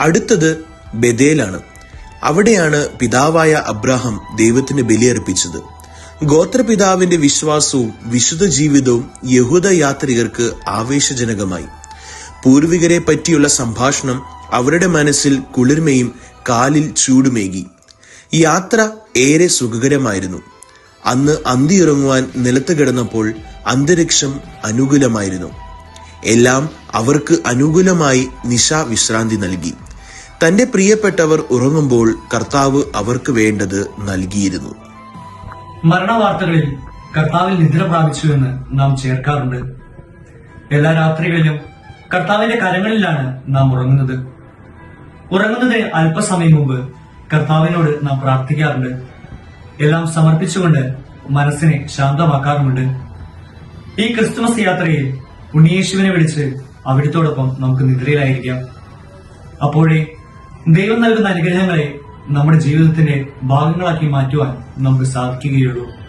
അടുത്തത് ബെഥേലാണ്. അവിടെയാണ് പിതാവായ അബ്രാഹാം ദൈവത്തിന് ബലിയർപ്പിച്ചത്. ഗോത്രപിതാവിന്റെ വിശ്വാസവും വിശുദ്ധ ജീവിതവും യഹൂദ യാത്രികർക്ക് ആവേശജനകമായി. പൂർവികരെ പറ്റിയുള്ള സംഭാഷണം അവരുടെ മനസ്സിൽ കുളിർമയും കാലിൽ ചൂടുമേകി. യാത്ര ഏറെ സുഖകരമായിരുന്നു. അന്ന് അന്തിയിറങ്ങുവാൻ നിലത്ത് കിടന്നപ്പോൾ അന്തരീക്ഷം അനുകൂലമായിരുന്നു. എല്ലാം അവർക്ക് അനുകൂലമായി നിശാവിശ്രാന്തി നൽകി. തന്റെ പ്രിയപ്പെട്ടവർ ഉറങ്ങുമ്പോൾ കർത്താവ് അവർക്ക് വേണ്ടത് നൽകിയിരുന്നു. മരണവാർത്തകളിൽ കർത്താവിൽ നിദ്ര പ്രാപിച്ചു എന്ന് നാം ചേർക്കാറുണ്ട്. എല്ലാ രാത്രികളിലും കർത്താവിന്റെ കരങ്ങളിലാണ് നാം ഉറങ്ങുന്നത്. ഉറങ്ങുന്നതിന് അല്പസമയം മുമ്പ് കർത്താവിനോട് നാം പ്രാർത്ഥിക്കാറുണ്ട്. എല്ലാം സമർപ്പിച്ചുകൊണ്ട് മനസ്സിനെ ശാന്തമാക്കാറുമുണ്ട്. ഈ ക്രിസ്തുമസ് യാത്രയിൽ ഉണ്ണിയേശുവിനെ വിളിച്ച് അവിടുത്തോടൊപ്പം നമുക്ക് നിദ്രയിലായിരിക്കാം. അപ്പോഴേ ദൈവം നൽകുന്ന അനുഗ്രഹങ്ങളെ നമ്മുടെ ജീവിതത്തിന്റെ ഭാഗങ്ങളാക്കി മാറ്റുവാൻ നമുക്ക് സാധിക്കുകയുള്ളൂ.